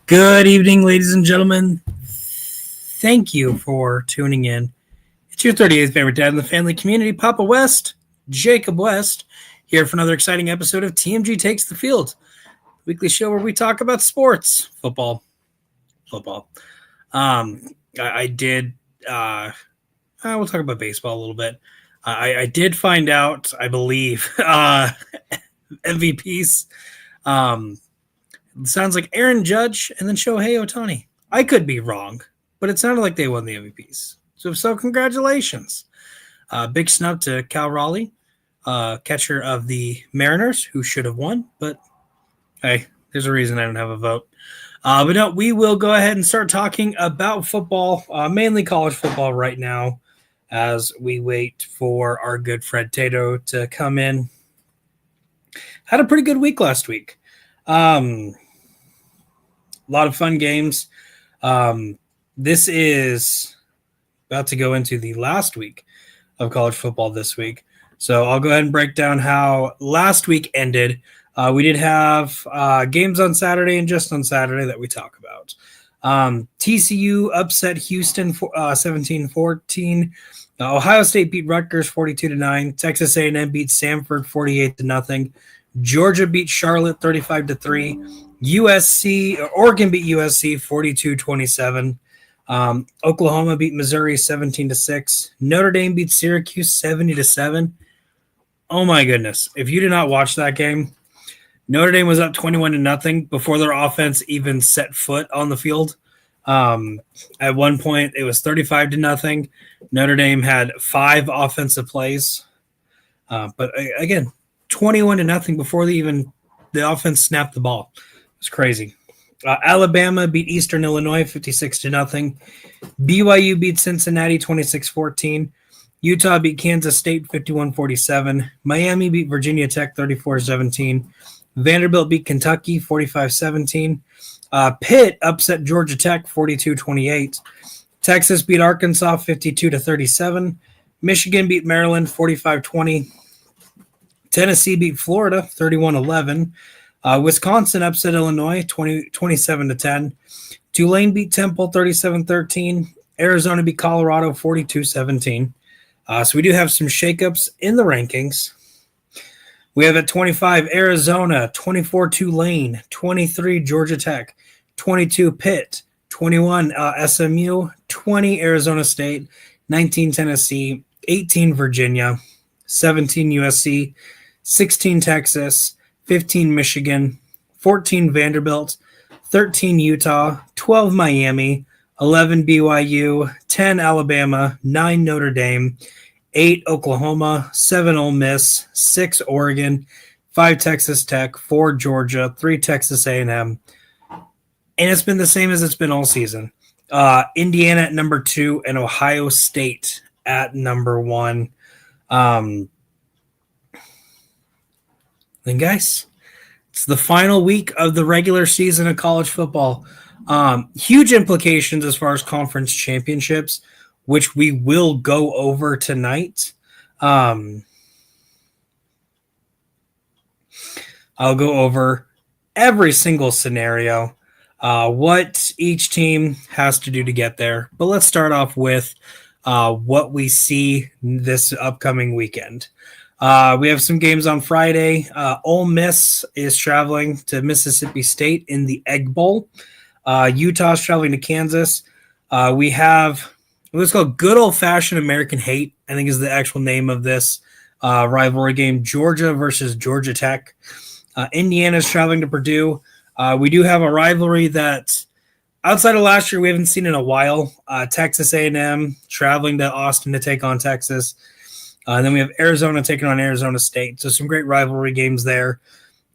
Good evening, ladies and gentlemen. Thank you for tuning in. It's your 38th favorite dad in the family community, Papa West, Jacob West, here for another exciting episode of TMG Takes the Field, weekly show where we talk about sports, football. I did. We'll talk about baseball a little bit. I did find out, I believe, MVPs. It sounds like Aaron Judge and then Shohei Ohtani. I could be wrong, but it sounded like they won the MVPs. So congratulations. Big snub to Cal Raleigh, catcher of the Mariners, who should have won. But, hey, there's a reason I don't have a vote. But no, we will go ahead and start talking about football, mainly college football right now, as we wait for our good Fred Tato to come in. Had a pretty good week last week. A lot of fun games. This is about to go into the last week of college football this week. So I'll go ahead and break down how last week ended. We did have games on Saturday and just on Saturday that we talk about. TCU upset Houston 17-14. Ohio State beat Rutgers 42-9. Texas A&M beat Samford 48-0. Georgia beat Charlotte 35-3. Oregon beat USC 42-27. Oklahoma beat Missouri 17-6. Notre Dame beat Syracuse 70-7. Oh my goodness. If you did not watch that game, Notre Dame was up 21-0 before their offense even set foot on the field. At one point, it was 35-0. Notre Dame had 5 offensive plays. But again, 21-0 before the offense snapped the ball. It was crazy. Alabama beat Eastern Illinois 56-0. BYU beat Cincinnati 26-14. Utah beat Kansas State 51-47. Miami beat Virginia Tech 34-17. Vanderbilt beat Kentucky 45-17. Pitt upset Georgia Tech 42-28. Texas beat Arkansas 52-37. Michigan beat Maryland 45-20. Tennessee beat Florida 31-11. Wisconsin upset Illinois 27-10. Tulane beat Temple 37-13. Arizona beat Colorado 42-17. So we do have some shakeups in the rankings. We have at 25 Arizona, 24 Tulane, 23 Georgia Tech, 22 Pitt, 21 SMU, 20 Arizona State, 19 Tennessee, 18 Virginia, 17 USC, 16 Texas, 15 Michigan, 14 Vanderbilt, 13 Utah, 12 Miami, 11 BYU, 10 Alabama, 9 Notre Dame, 8 Oklahoma, 7 Ole Miss, 6 Oregon, 5 Texas Tech, 4 Georgia, 3 Texas A&M. And it's been the same as it's been all season. Indiana at number 2 and Ohio State at number 1. Then, guys, it's the final week of the regular season of college football. Huge implications as far as conference championships, which we will go over tonight. I'll go over every single scenario, what each team has to do to get there. But let's start off with what we see this upcoming weekend. We have some games on Friday. Ole Miss is traveling to Mississippi State in the Egg Bowl. Utah's traveling to Kansas. We have what's called good old-fashioned American hate, I think is the actual name of this rivalry game, Georgia versus Georgia Tech. Indiana's traveling to Purdue. We do have a rivalry that outside of last year we haven't seen in a while. Texas A&M traveling to Austin to take on Texas. And then we have Arizona taking on Arizona State. So some great rivalry games there.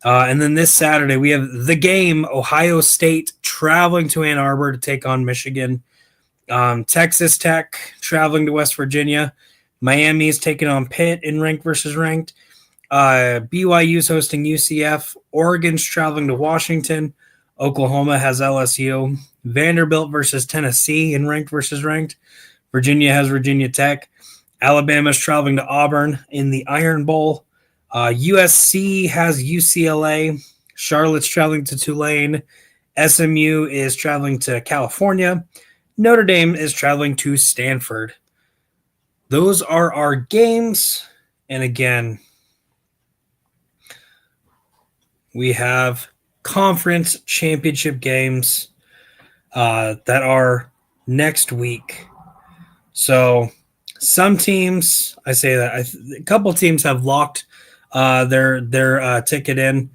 And then this Saturday we have the game, Ohio State traveling to Ann Arbor to take on Michigan. Texas Tech traveling to West Virginia. Miami is taking on Pitt in ranked versus ranked. BYU is hosting UCF. Oregon's traveling to Washington. Oklahoma has LSU. Vanderbilt versus Tennessee in ranked versus ranked. Virginia has Virginia Tech. Alabama's traveling to Auburn in the Iron Bowl. USC has UCLA. Charlotte's traveling to Tulane. SMU is traveling to California. Notre Dame is traveling to Stanford. Those are our games. And again, we have conference championship games that are next week. So some teams, I say that a couple teams have locked their ticket in.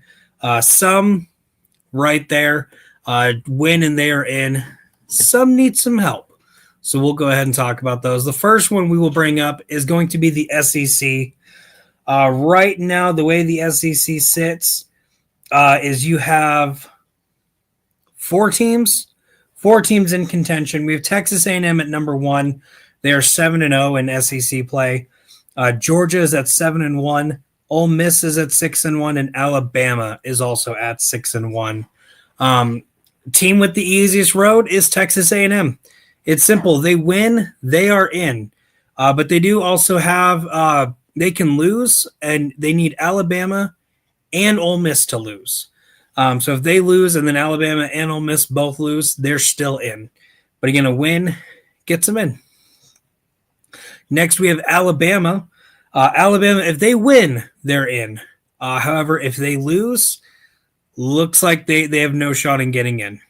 Some right there win and they are in. Some need some help. So we'll go ahead and talk about those. The first one we will bring up is going to be the SEC. Right now, the way the SEC sits is you have four teams in contention. We have Texas A&M at number 1. They are 7-0 in SEC play. Georgia is at 7-1. Ole Miss is at 6-1, and Alabama is also at 6-1. Team with the easiest road is Texas A&M. It's simple. They win, they are in. But they do also have they can lose, and they need Alabama and Ole Miss to lose. So if they lose and then Alabama and Ole Miss both lose, they're still in. But again, a win gets them in. Next, we have Alabama. Alabama, if they win, they're in. However, if they lose, looks like they have no shot in getting in.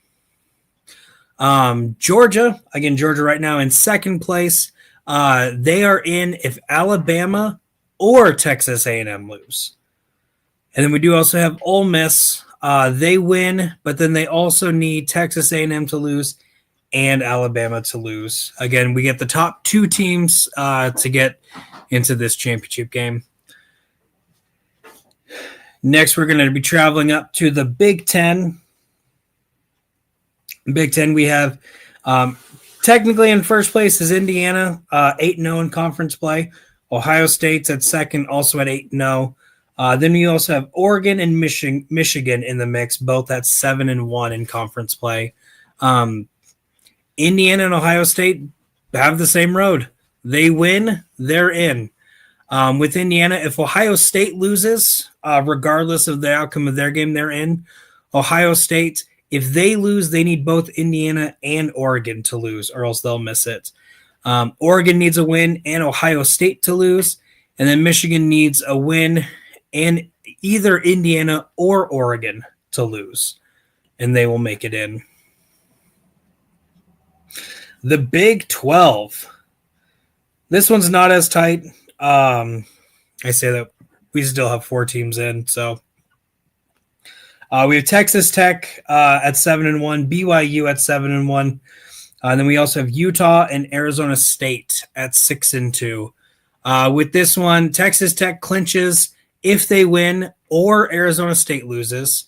Georgia, again, Georgia right now in second place. They are in if Alabama or Texas A&M lose. And then we do also have Ole Miss. They win, but then they also need Texas A&M to lose and Alabama to lose. Again, we get the top 2 teams to get into this championship game. Next, we're going to be traveling up to the Big Ten. Big Ten, we have technically in first place is Indiana, 8-0 in conference play. Ohio State's at second, also at 8-0. Then we also have Oregon and Michigan in the mix, both at 7-1 in conference play. Indiana and Ohio State have the same road. They win, they're in. With Indiana, if Ohio State loses, regardless of the outcome of their game, they're in. Ohio State, if they lose, they need both Indiana and Oregon to lose, or else they'll miss it. Oregon needs a win and Ohio State to lose. And then Michigan needs a win and either Indiana or Oregon to lose. And they will make it in. The Big 12. This one's not as tight. I say that we still have 4 teams in. So we have Texas Tech at 7-1, BYU at 7-1. And then we also have Utah and Arizona State at 6-2. With this one, Texas Tech clinches if they win or Arizona State loses.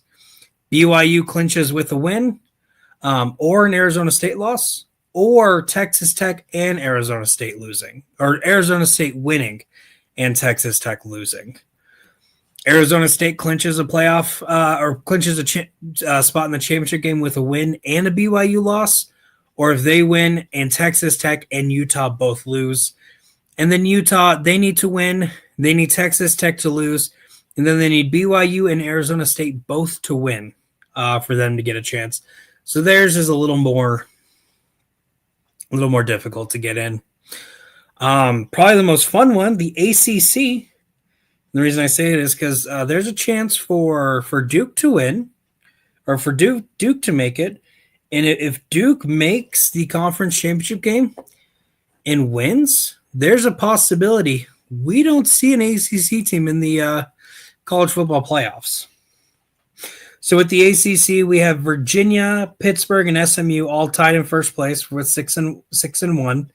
BYU clinches with a win or an Arizona State loss, or Texas Tech and Arizona State losing, or Arizona State winning and Texas Tech losing. Arizona State clinches a playoff or clinches a spot in the championship game with a win and a BYU loss, or if they win and Texas Tech and Utah both lose. And then Utah, they need to win. They need Texas Tech to lose. And then they need BYU and Arizona State both to win for them to get a chance. So theirs is a little more difficult to get in. Probably the most fun one, the ACC. The reason I say it is because there's a chance for Duke to win, or for Duke to make it. And if Duke makes the conference championship game and wins, there's a possibility we don't see an ACC team in the college football playoffs. So with the ACC, we have Virginia, Pittsburgh, and SMU all tied in first place with 6-1.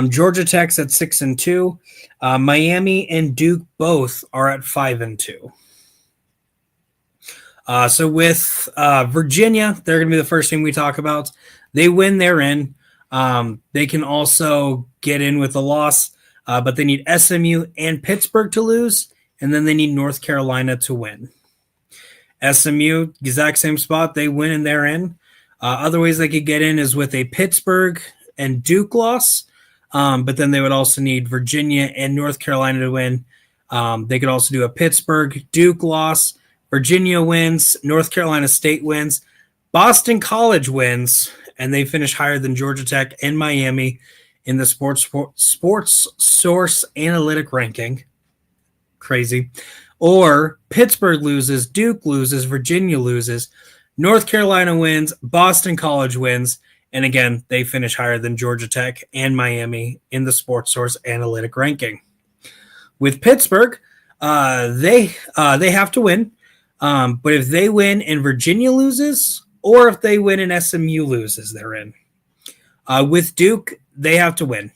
Georgia Tech's at 6-2. Miami and Duke both are at 5-2. So with Virginia, they're going to be the first team we talk about. They win, they're in. They can also get in with a loss, but they need SMU and Pittsburgh to lose, and then they need North Carolina to win. SMU, exact same spot. They win and they're in. Other ways they could get in is with a Pittsburgh and Duke loss, but then they would also need Virginia and North Carolina to win. They could also do a Pittsburgh Duke loss. Virginia wins. North Carolina State wins. Boston College wins, and they finish higher than Georgia Tech and Miami in the sports source analytic ranking. Crazy. Or Pittsburgh loses, Duke loses, Virginia loses, North Carolina wins, Boston College wins, and again, they finish higher than Georgia Tech and Miami in the sports source analytic ranking. With Pittsburgh, they have to win. But if they win and Virginia loses, or if they win and SMU loses, they're in. With Duke, they have to win.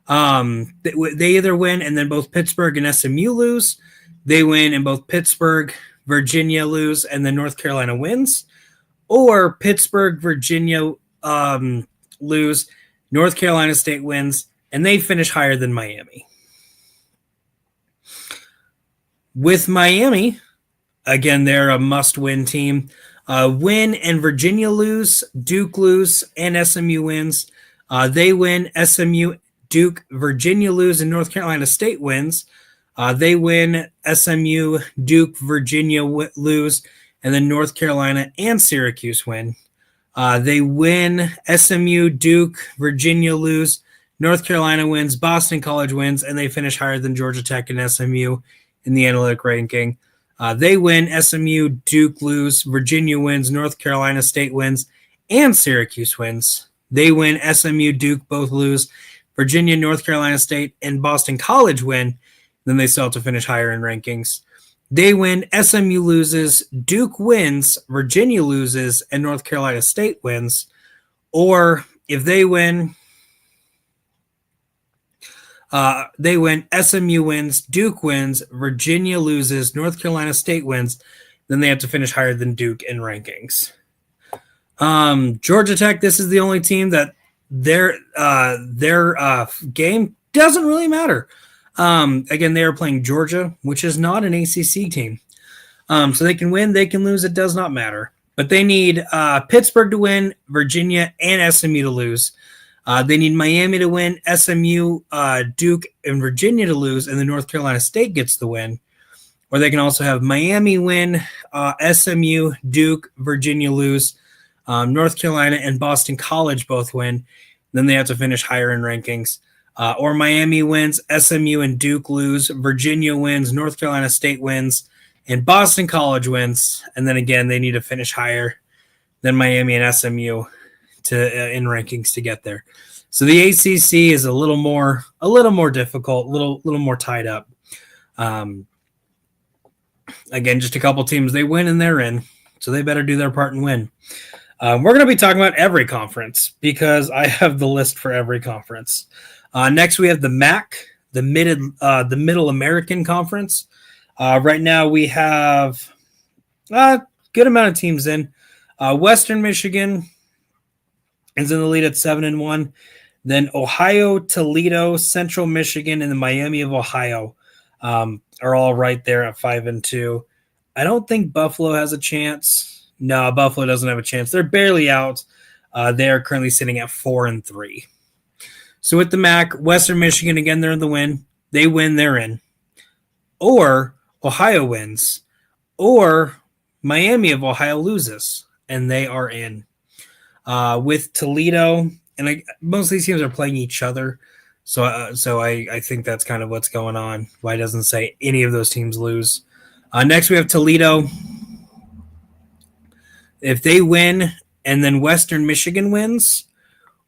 They either win and then both Pittsburgh and SMU lose. They win and both Pittsburgh, Virginia lose, and then North Carolina wins. Or Pittsburgh, Virginia lose, North Carolina State wins, and they finish higher than Miami. With Miami, again, they're a must-win team. Win and Virginia lose, Duke lose, and SMU wins. They win, SMU, Duke, Virginia lose, and North Carolina State wins. They win, SMU, Duke, Virginia lose, and then North Carolina and Syracuse win. They win, SMU, Duke, Virginia lose, North Carolina wins, Boston College wins, and they finish higher than Georgia Tech and SMU in the analytic ranking. They win, SMU, Duke lose, Virginia wins, North Carolina State wins, and Syracuse wins. They win, SMU, Duke both lose, Virginia, North Carolina State, and Boston College win. Then they still have to finish higher in rankings. They win, SMU loses, Duke wins, Virginia loses, and North Carolina State wins. Or if they win, SMU wins, Duke wins, Virginia loses, North Carolina State wins, then they have to finish higher than Duke in rankings. Georgia Tech, this is the only team that their game doesn't really matter. Again, they are playing Georgia, which is not an ACC team. So they can win, they can lose, it does not matter. But they need Pittsburgh to win, Virginia, and SMU to lose. They need Miami to win, SMU, Duke, and Virginia to lose, and then North Carolina State gets the win. Or they can also have Miami win, SMU, Duke, Virginia lose, North Carolina and Boston College both win. Then they have to finish higher in rankings. Or Miami wins, SMU and Duke lose, Virginia wins, North Carolina State wins, and Boston College wins. And then again, they need to finish higher than Miami and SMU in rankings to get there. So the ACC is a little more difficult, a little more tied up. Again, just a couple teams, they win and they're in, so they better do their part and win. We're going to be talking about every conference because I have the list for every conference. Next, we have the MAC, the Middle American Conference. Right now, we have a good amount of teams in. Western Michigan is in the lead at 7-1. Then Ohio, Toledo, Central Michigan, and the Miami of Ohio are all right there at 5-2. I don't think Buffalo has a chance. No, Buffalo doesn't have a chance. They're barely out. They are currently sitting at 4-3. So with the MAC, Western Michigan, again, they're in the win. They win, they're in. Or Ohio wins. Or Miami of Ohio loses, and they are in. With Toledo, and most of these teams are playing each other. So I think that's kind of what's going on. Why it doesn't say any of those teams lose. Next, we have Toledo. If they win and then Western Michigan wins,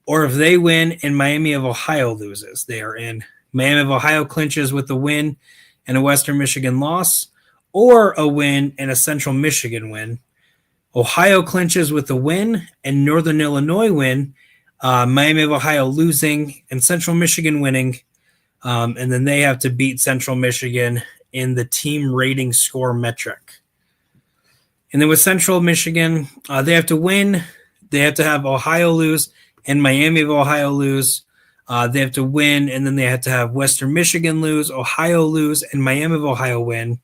or if they win and Miami of Ohio loses, they are in. Miami of Ohio clinches with a win and a Western Michigan loss, or a win and a Central Michigan win. Ohio clinches with a win and Northern Illinois win, Miami of Ohio losing and Central Michigan winning, and then they have to beat Central Michigan in the team rating score metric. And then with Central Michigan, they have to win. They have to have Ohio lose and Miami of Ohio lose. They have to win, and then they have to have Western Michigan lose, Ohio lose, and Miami of Ohio win.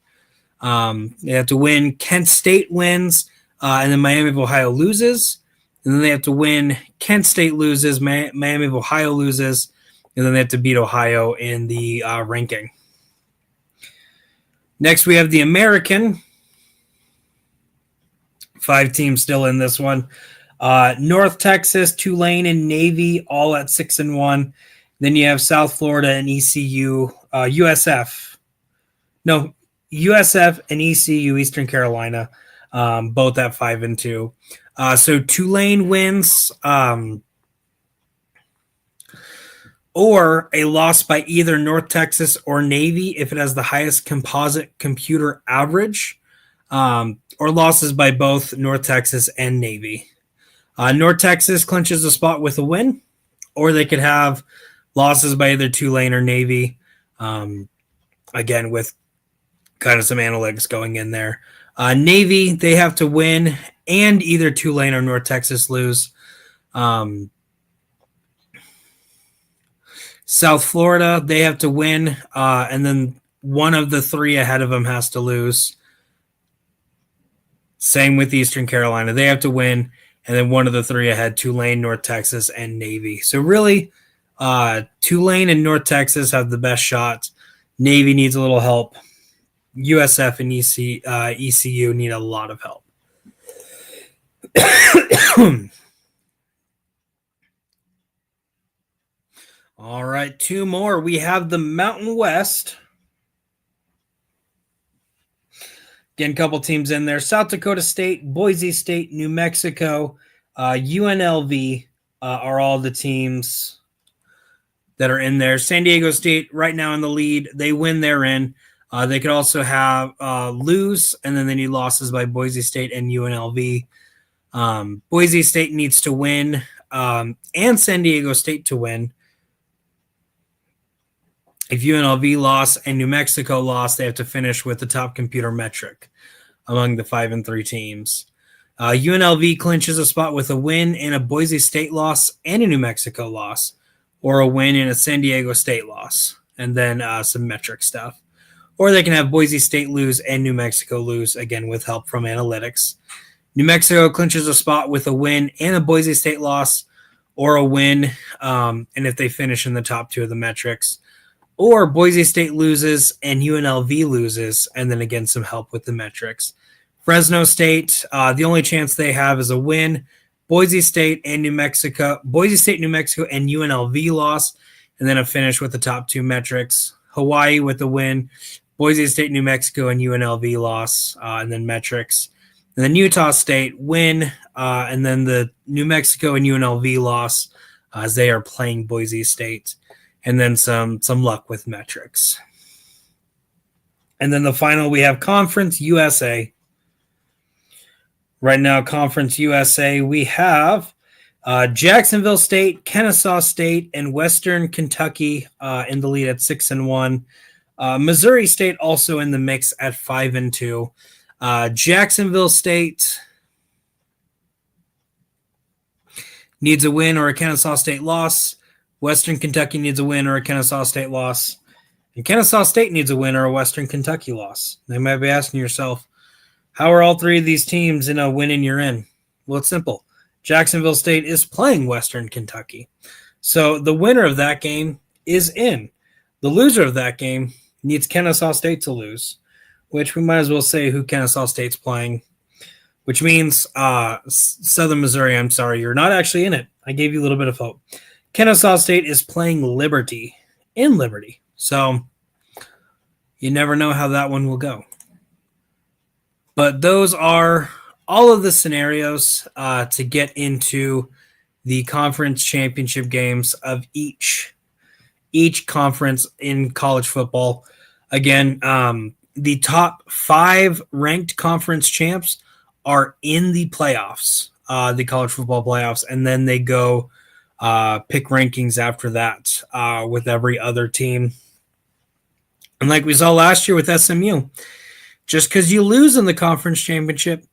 They have to win. Kent State wins, and then Miami of Ohio loses. And then they have to win. Kent State loses, Miami of Ohio loses, and then they have to beat Ohio in the ranking. Next, we have the American. 5 teams still in this one. North Texas, Tulane, and Navy all at 6-1. Then you have South Florida and ECU, USF. No, USF and ECU, Eastern Carolina, both at 5-2. So Tulane wins or a loss by either North Texas or Navy if it has the highest composite computer average, or losses by both North Texas and Navy. North Texas clinches a spot with a win, or they could have losses by either Tulane or Navy. Again, with kind of some analytics going in there. Navy, they have to win and either Tulane or North Texas lose. South Florida, they have to win, and then one of the 3 ahead of them has to lose. Same with Eastern Carolina. They have to win, and then one of the 3 ahead, Tulane, North Texas, and Navy. So really, Tulane and North Texas have the best shot. Navy needs a little help. USF and ECU need a lot of help. All right, 2 more. We have the Mountain West. Again, a couple teams in there. South Dakota State, Boise State, New Mexico, UNLV are all the teams that are in there. San Diego State right now in the lead. They win, they're in. They could also have lose, and then they need losses by Boise State and UNLV. Boise State needs to win, and San Diego State to win. If UNLV lost and New Mexico lost, they have to finish with the top computer metric among the 5 and 3 teams. UNLV clinches a spot with a win and a Boise State loss and a New Mexico loss, or a win and a San Diego State loss, and then some metric stuff. Or they can have Boise State lose and New Mexico lose, again, with help from analytics. New Mexico clinches a spot with a win and a Boise State loss, or a win, and if they finish in the top 2 of the metrics. Or Boise State loses and UNLV loses, and then again some help with the metrics. Fresno State, the only chance they have is a win. Boise State, New Mexico, and UNLV loss, and then a finish with the top 2 metrics. Hawaii with a win, Boise State, New Mexico, and UNLV loss, and then metrics. And then Utah State win, and then the New Mexico and UNLV loss as they are playing Boise State. And then some luck with metrics. And then the final, we have Conference USA. Right now, Conference USA, we have Jacksonville State, Kennesaw State, and Western Kentucky in the lead at 6-1. Missouri State also in the mix at 5-2. Jacksonville State needs a win or a Kennesaw State loss. Western Kentucky needs a win or a Kennesaw State loss. And Kennesaw State needs a win or a Western Kentucky loss. They might be asking yourself, how are all 3 of these teams in a win and you're in? Well, it's simple. Jacksonville State is playing Western Kentucky. So the winner of that game is in. The loser of that game needs Kennesaw State to lose, which we might as well say who Kennesaw State's playing, which means Southern Missouri, I'm sorry, you're not actually in it. I gave you a little bit of hope. Kennesaw State is playing Liberty in Liberty. So you never know how that one will go. But those are all of the scenarios to get into the conference championship games of each conference in college football. Again, the top 5 ranked conference champs are in the playoffs, the college football playoffs, and then they go pick rankings after that with every other team. And like we saw last year with SMU, just because you lose in the conference championship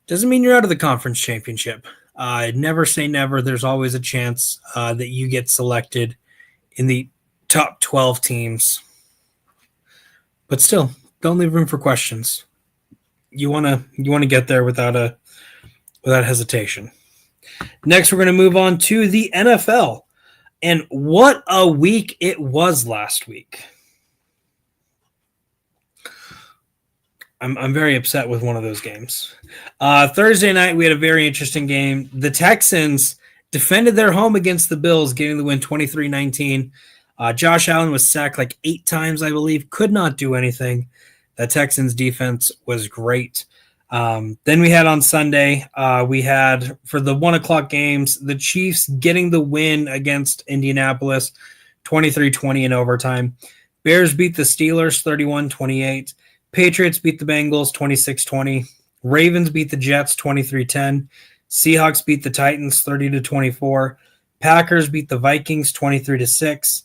doesn't mean you're out of the conference championship. Never say never. There's always a chance that you get selected in the top 12 teams. But still, don't leave room for questions. You want to get there without hesitation. Next, we're going to move on to the NFL. And what a week it was last week. I'm very upset with one of those games. Thursday night, we had a very interesting game. The Texans defended their home against the Bills, getting the win 23-19. Josh Allen was sacked like 8 times, I believe. Could not do anything. The Texans defense was great. Then we had on Sunday, we had for the 1 o'clock games, the Chiefs getting the win against Indianapolis 23-20 in overtime. Bears beat the Steelers 31-28. Patriots beat the Bengals 26-20. Ravens beat the Jets 23-10. Seahawks beat the Titans 30-24. Packers beat the Vikings 23-6.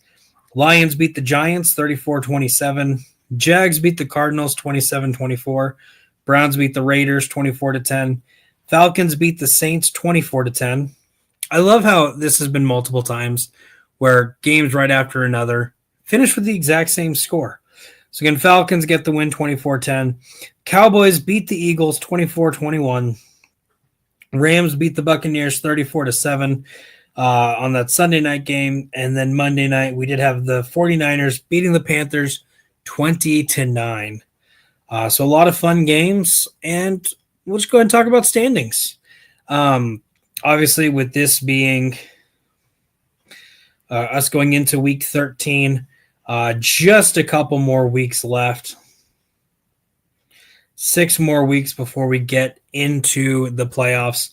Lions beat the Giants 34-27. Jags beat the Cardinals 27-24. Browns beat the Raiders 24-10. Falcons beat the Saints 24-10. I love how this has been multiple times where games right after another finish with the exact same score. So again, Falcons get the win 24-10. Cowboys beat the Eagles 24-21. Rams beat the Buccaneers 34-7 on that Sunday night game. And then Monday night, we did have the 49ers beating the Panthers 20-9. So a lot of fun games, and we'll just go ahead and talk about standings. Obviously, with this being us going into week 13, just a couple more weeks left. 6 more weeks before we get into the playoffs.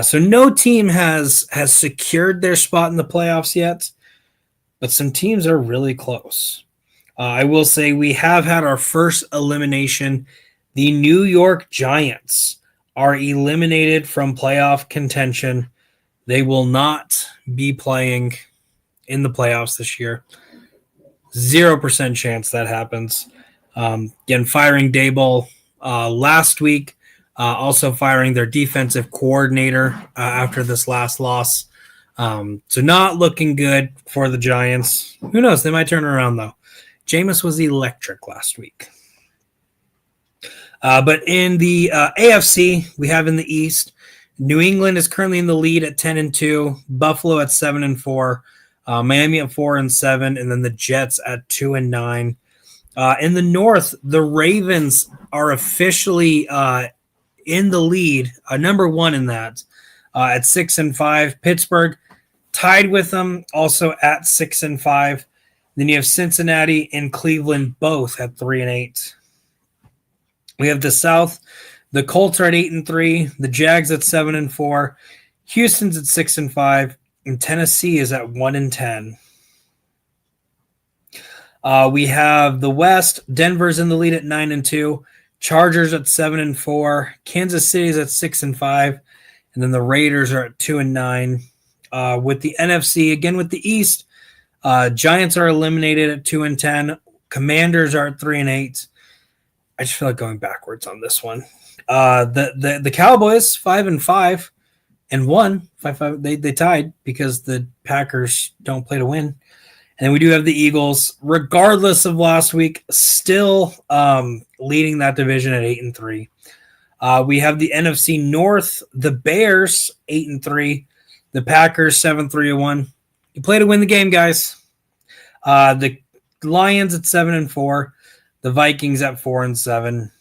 So no team has secured their spot in the playoffs yet, but some teams are really close. I will say we have had our first elimination. The New York Giants are eliminated from playoff contention. They will not be playing in the playoffs this year. 0% chance that happens. Again, firing Daboll last week, also firing their defensive coordinator after this last loss. So not looking good for the Giants. Who knows? They might turn around, though. Jameis was electric last week. But in the AFC, we have in the East, New England is currently in the lead at 10-2, Buffalo at 7-4, Miami at 4-7, and then the Jets at 2-9. In the North, the Ravens are officially in the lead, number 1 in that, at 6-5. Pittsburgh tied with them, also at 6-5. Then you have Cincinnati and Cleveland both at 3-8. We have the South. The Colts are at 8-3. The Jags at 7-4. Houston's at 6-5. And Tennessee is at 1-10. We have the West. Denver's in the lead at 9-2. Chargers at 7-4. Kansas City's at 6-5. And then the Raiders are at 2-9. With the NFC, again with the East, Giants are eliminated at 2-10. Commanders are at 3-8. I just feel like going backwards on this one. The Cowboys 5-5 and 1. They tied because the Packers don't play to win. And then we do have the Eagles, regardless of last week, still leading that division at 8-3. We have the NFC North, the Bears 8-3, the Packers 7-3-1. You play to win the game, guys. The Lions at 7-4, the Vikings at 4-7. And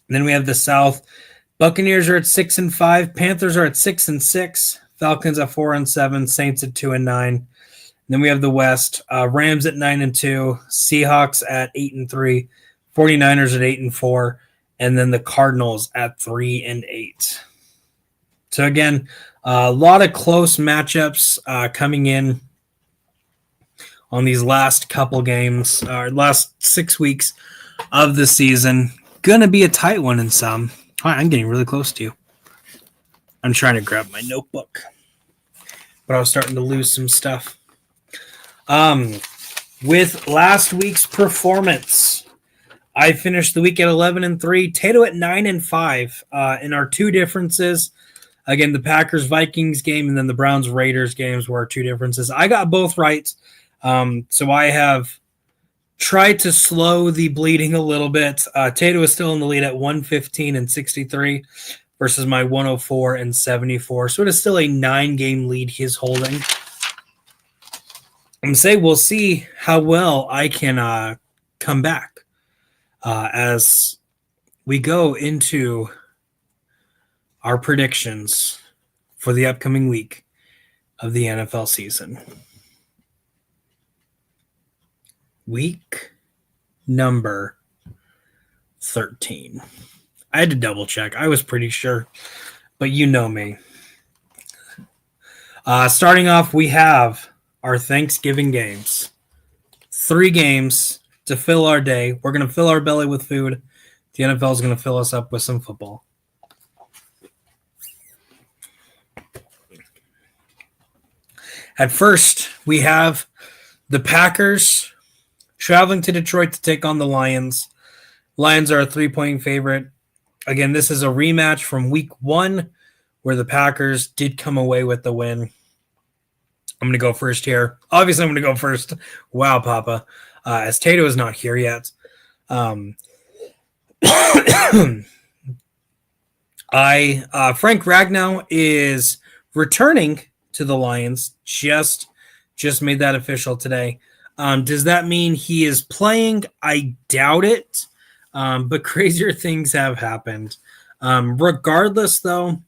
then we have the South. Buccaneers are at 6-5, Panthers are at 6-6, Falcons at 4-7, Saints at 2-9. And then we have the West. Rams at 9-2, Seahawks at 8-3, 49ers at 8-4, and then the Cardinals at 3-8. So again, a lot of close matchups coming in on these last couple games, last 6 weeks of the season. Going to be a tight one in some. I'm getting really close to you. I'm trying to grab my notebook, but I was starting to lose some stuff. With last week's performance, I finished the week at 11-3, Tato at 9-5. In our 2 differences, again, the Packers-Vikings game and then the Browns-Raiders games were our 2 differences. I got both right. So I have tried to slow the bleeding a little bit. Tato is still in the lead at 115-63 versus my 104-74. So it is still a 9-game lead he's holding. I'm going to say we'll see how well I can come back as we go into our predictions for the upcoming week of the NFL season. Week number 13. I had to double check. I was pretty sure, but you know me. Starting off, we have our Thanksgiving games. 3 games to fill our day. We're going to fill our belly with food. The NFL is going to fill us up with some football. At first, we have the Packers traveling to Detroit to take on the Lions. Lions are a 3-point favorite. Again, this is a rematch from week 1 where the Packers did come away with the win. I'm going to go first here. Obviously, I'm going to go first. Wow, Papa. As Tato is not here yet. Frank Ragnow is returning to the Lions. Just made that official today. Does that mean he is playing? I doubt it. But crazier things have happened. Regardless, though,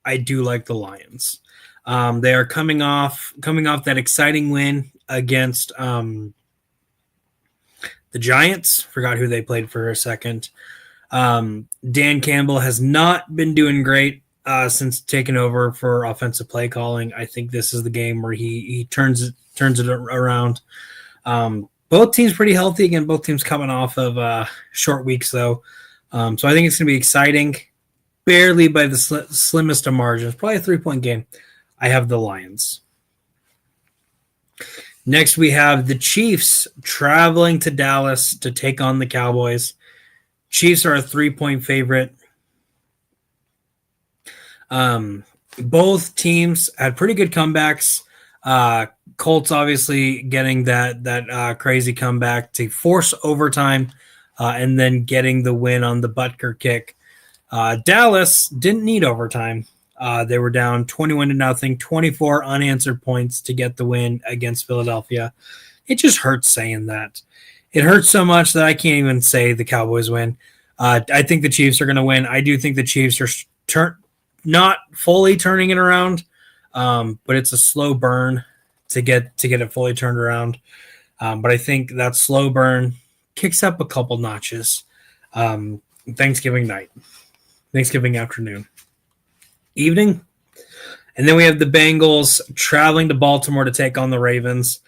I do like the Lions. They are coming off that exciting win against the Giants. Forgot who they played for a second. Dan Campbell has not been doing great since taking over for offensive play calling. I think this is the game where he turns it around. Both teams pretty healthy. Again, both teams coming off of short weeks, though. So I think it's going to be exciting. Barely by the slimmest of margins. Probably a 3-point game. I have the Lions. Next, we have the Chiefs traveling to Dallas to take on the Cowboys. Chiefs are a 3-point favorite. Both teams had pretty good comebacks. Colts obviously getting that crazy comeback to force overtime and then getting the win on the Butker kick. Dallas didn't need overtime. They were down 21-0, 24 unanswered points to get the win against Philadelphia. It just hurts saying that. It hurts so much that I can't even say the Cowboys win. I think the Chiefs are going to win. I do think the Chiefs are not fully turning it around, but it's a slow burn to get it fully turned around. But I think that slow burn kicks up a couple notches. Thanksgiving afternoon, evening. And then we have the Bengals traveling to Baltimore to take on the Ravens.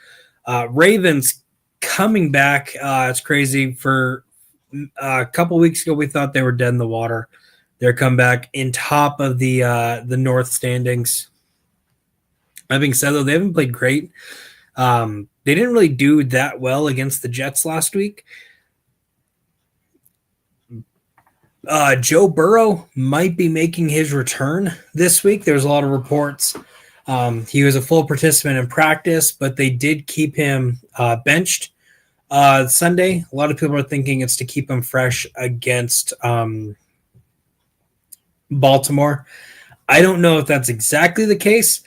Ravens coming back. It's crazy. For a couple weeks ago, we thought they were dead in the water. They're come back in top of the North standings. That being said, though, they haven't played great. They didn't really do that well against the Jets last week. Joe Burrow might be making his return this week. There's a lot of reports. He was a full participant in practice, but they did keep him benched Sunday. A lot of people are thinking it's to keep him fresh against Baltimore. I don't know if that's exactly the case,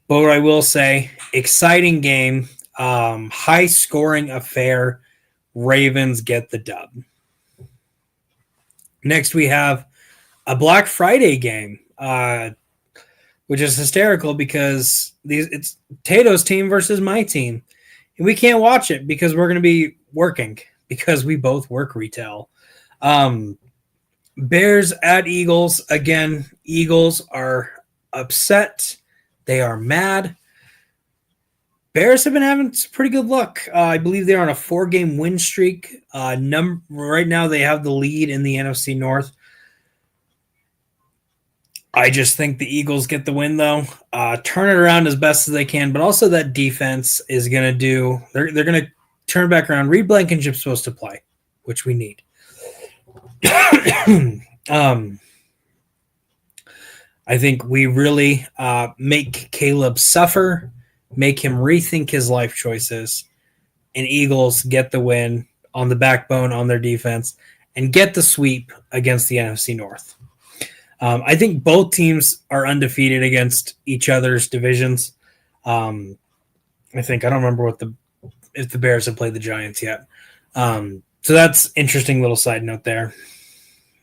but what I will say, exciting game, high-scoring affair. Ravens get the dub. Next, we have a Black Friday game, which is hysterical because it's Tato's team versus my team. And we can't watch it because we're going to be working because we both work retail. Bears at Eagles. Again, Eagles are upset. They are mad. Bears have been having some pretty good luck. I believe they're on a 4-game win streak. Right now, they have the lead in the NFC North. I just think the Eagles get the win, though. Turn it around as best as they can, but also that defense is going to do – they're going to turn back around. Reed Blankenship's supposed to play, which we need. I think we really make Caleb suffer, make him rethink his life choices, and Eagles get the win on the backbone on their defense and get the sweep against the NFC North. I think both teams are undefeated against each other's divisions. I don't remember if the Bears have played the Giants yet. So that's interesting little side note there.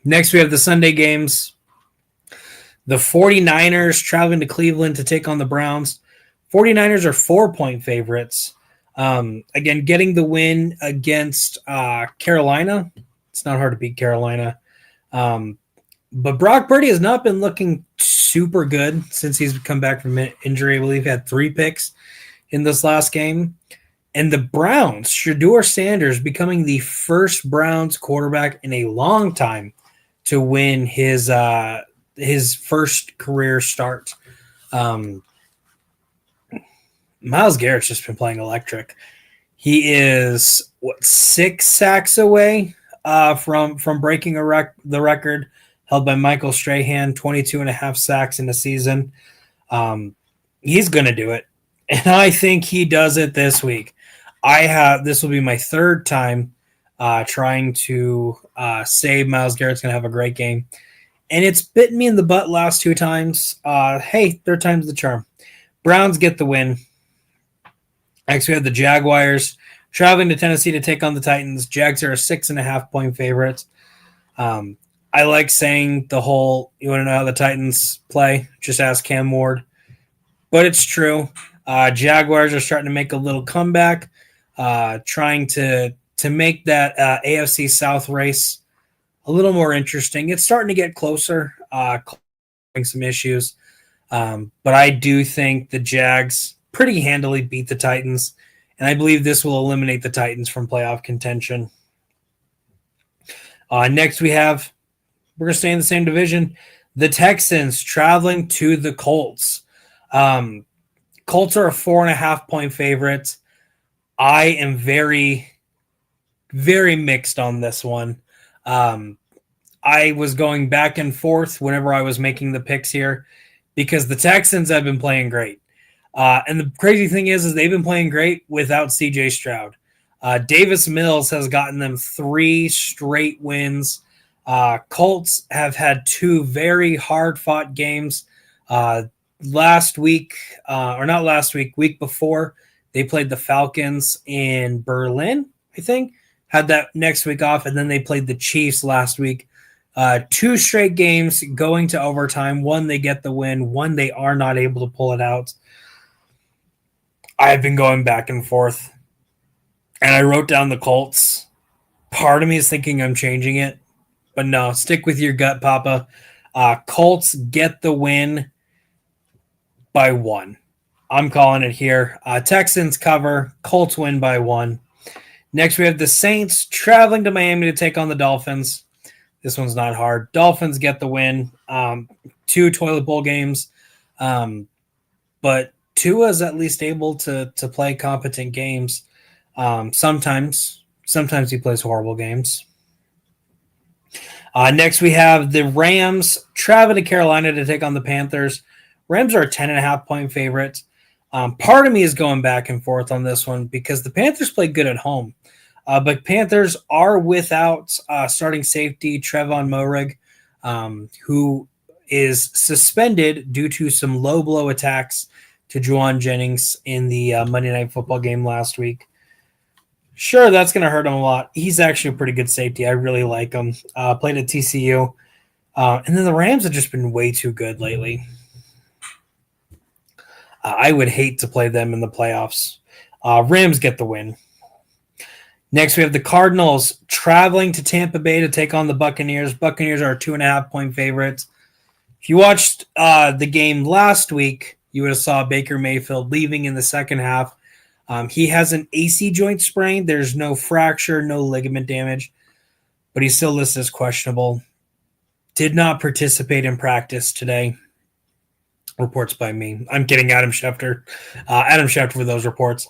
Next, we have the Sunday games. The 49ers traveling to Cleveland to take on the Browns. 49ers are 4-point favorites. Again, getting the win against Carolina. It's not hard to beat Carolina. But Brock Purdy has not been looking super good since he's come back from injury. I believe he had 3 picks in this last game. And the Browns, Shedeur Sanders becoming the first Browns quarterback in a long time to win his first career start. Myles Garrett's just been playing electric. He is 6 sacks away from breaking the record held by Michael Strahan, 22.5 sacks in the season. He's going to do it, and I think he does it this week. This will be my 3rd time trying to say Myles Garrett's going to have a great game, and it's bitten me in the butt last 2 times. Hey, 3rd time's the charm. Browns get the win. Next, we have the Jaguars traveling to Tennessee to take on the Titans. Jags are a 6.5-point favorites. I like saying the whole, you want to know how the Titans play? Just ask Cam Ward. But it's true. Jaguars are starting to make a little comeback, trying to make that AFC South race a little more interesting. It's starting to get closer, having some issues. But I do think the Jags pretty handily beat the Titans, and I believe this will eliminate the Titans from playoff contention. Next, we're going to stay in the same division. The Texans traveling to the Colts. Colts are a 4.5-point favorite. I am very, very mixed on this one. I was going back and forth whenever I was making the picks here because the Texans have been playing great. And the crazy thing is they've been playing great without CJ Stroud. Davis Mills has gotten them 3 straight wins. Colts have had 2 very hard-fought games. Week before, they played the Falcons in Berlin, I think. Had that next week off, and then they played the Chiefs last week. 2 straight games going to overtime. 1, they get the win. 1, they are not able to pull it out. I've been going back and forth, and I wrote down the Colts. Part of me is thinking I'm changing it, but no, stick with your gut, Papa. Colts get the win by 1. I'm calling it here. Texans cover. Colts win by 1. Next, we have the Saints traveling to Miami to take on the Dolphins. This one's not hard. Dolphins get the win. 2 toilet bowl games, but Tua's at least able to play competent games. Sometimes he plays horrible games. Next, we have the Rams travel to Carolina to take on the Panthers. Rams are a 10.5-point favorite. Part of me is going back and forth on this one because the Panthers play good at home. But Panthers are without starting safety Trevon Moehrig, who is suspended due to some low blow attacks to Juwan Jennings in the Monday Night Football game last week. Sure, that's going to hurt him a lot. He's actually a pretty good safety. I really like him. Played at TCU. And then the Rams have just been way too good lately. I would hate to play them in the playoffs. Rams get the win. Next, we have the Cardinals traveling to Tampa Bay to take on the Buccaneers. Buccaneers are 2.5-point favorites. If you watched the game last week, you would have saw Baker Mayfield leaving in the second half. He has an AC joint sprain. There's no fracture, no ligament damage, but he's still listed as questionable. Did not participate in practice today. Reports by me. I'm kidding, Adam Schefter. Adam Schefter for those reports.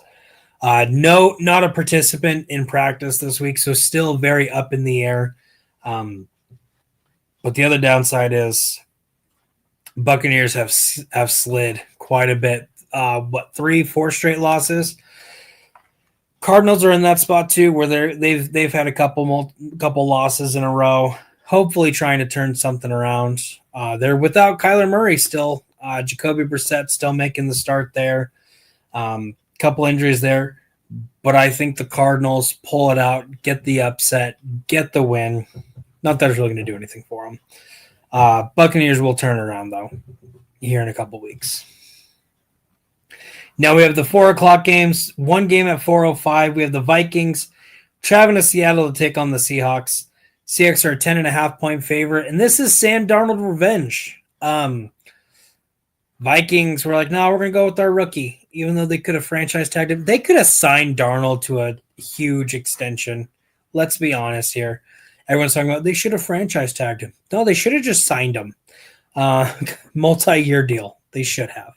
No, not a participant in practice this week, so still very up in the air. But the other downside is Buccaneers have slid quite a bit. 3-4 straight losses. Cardinals are in that spot too, where they've had a couple losses in a row. Hopefully, trying to turn something around. They're without Kyler Murray still. Jacoby Brissett still making the start there. Couple injuries there, but I think the Cardinals pull it out, get the upset, get the win. Not that it's really going to do anything for them. Buccaneers will turn around, though, here in a couple weeks. Now we have the 4 o'clock games. One game at 4:05. We have the Vikings traveling to Seattle to take on the Seahawks. Seahawks are a 10.5-point favorite, and this is Sam Darnold revenge. Vikings were like, no, we're going to go with our rookie, even though they could have franchise tagged him. They could have signed Darnold to a huge extension. Let's be honest here. Everyone's talking about they should have franchise tagged him. No, they should have just signed him. Multi-year deal. They should have.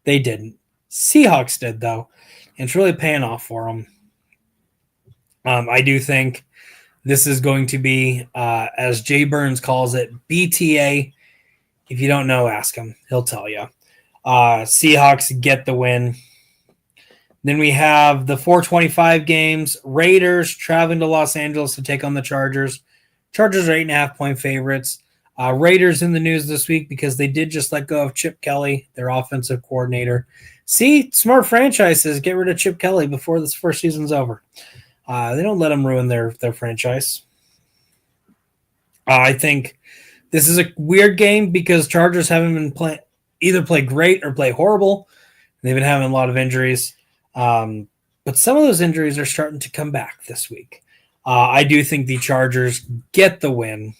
They didn't. Seahawks did, though. And it's really paying off for them. I do think this is going to be, as Jay Burns calls it, BTA. If you don't know, ask him. He'll tell you. Seahawks get the win. Then we have the 4:25 games. Raiders traveling to Los Angeles to take on the Chargers. Chargers are 8.5-point favorites. Raiders in the news this week because they did just let go of Chip Kelly, their offensive coordinator. See, smart franchises get rid of Chip Kelly before this first season's over. They don't let them ruin their franchise. I think this is a weird game because Chargers haven't been either play great or play horrible. They've been having a lot of injuries. But some of those injuries are starting to come back this week. I do think the Chargers get the win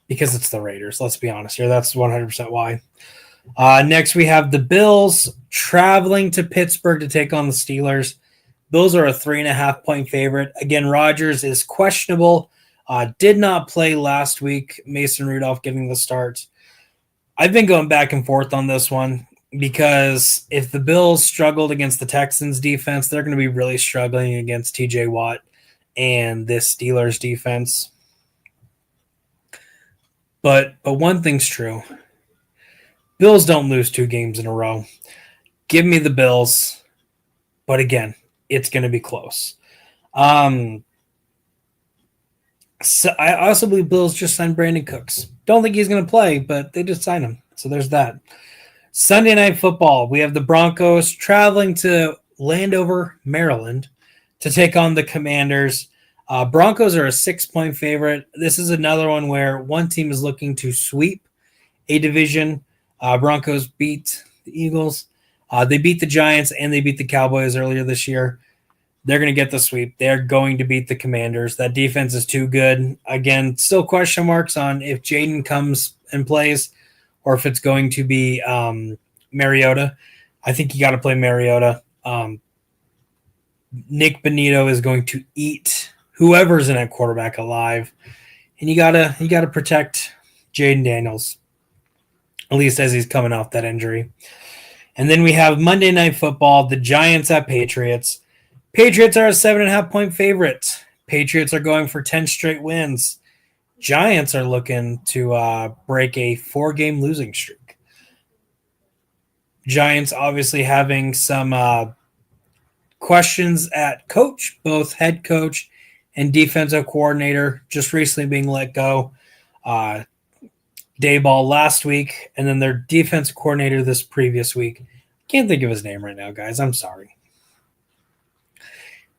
because it's the Raiders. Let's be honest here. That's 100% why. Next, we have the Bills traveling to Pittsburgh to take on the Steelers. Bills are a 3.5-point favorite. Again, Rodgers is questionable. Did not play last week. Mason Rudolph getting the start. I've been going back and forth on this one because if the Bills struggled against the Texans defense, they're going to be really struggling against TJ Watt and this Steelers defense. But one thing's true. Bills don't lose 2 games in a row. Give me the Bills. But again, it's going to be close. So I also believe Bills just signed Brandon Cooks. Don't think he's going to play, but they just signed him. So there's that. Sunday Night Football. We have the Broncos traveling to Landover, Maryland to take on the Commanders. Broncos are a 6-point favorite. This is another one where one team is looking to sweep a division. Broncos beat the Eagles. They beat the Giants and they beat the Cowboys earlier this year. They're going to get the sweep. They're going to beat the Commanders. That defense is too good. Again, still question marks on if Jaden comes and plays or if it's going to be Mariota. I think you got to play Mariota. Nick Bonito is going to eat whoever's in at quarterback alive. And you gotta protect Jaden Daniels, at least as he's coming off that injury. And then we have Monday Night Football, the Giants at Patriots. Patriots are a 7.5-point favorite. Patriots are going for 10 straight wins. Giants are looking to break a 4-game losing streak. Giants obviously having some questions at coach, both head coach and defensive coordinator, just recently being let go. Dayball last week, and then their defensive coordinator this previous week. Can't think of his name right now, guys. I'm sorry.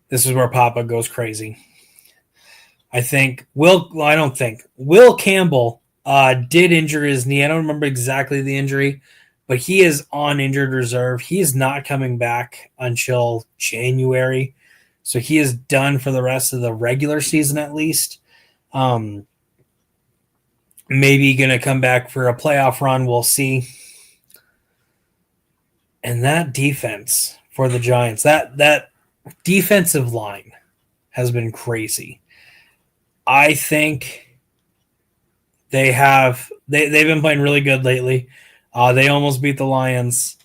This is where Papa goes crazy. Will Campbell did injure his knee. I don't remember exactly the injury, but he is on injured reserve. He is not coming back until January. So he is done for the rest of the regular season at least. Maybe going to come back for a playoff run. We'll see. And that defense for the Giants, that defensive line has been crazy. I think they've been playing really good lately. They almost beat the Lions.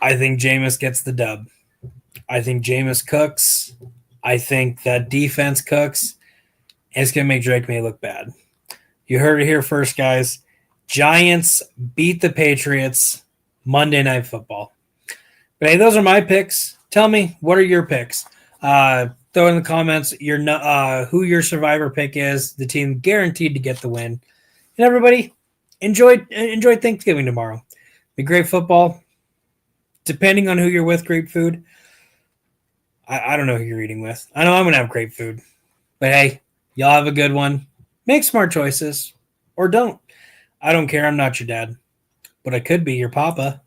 I think Jameis gets the dub. I think Jameis cooks. I think that defense cooks. And it's going to make Drake May look bad. You heard it here first, guys. Giants beat the Patriots Monday Night Football. But hey, those are my picks. Tell me, what are your picks? Throw in the comments who your survivor pick is, the team guaranteed to get the win. And everybody, enjoy Thanksgiving tomorrow. Be great football. Depending on who you're with, great food. I don't know who you're eating with. I know I'm going to have great food. But hey, y'all have a good one. Make smart choices or don't. I don't care. I'm not your dad, but I could be your papa.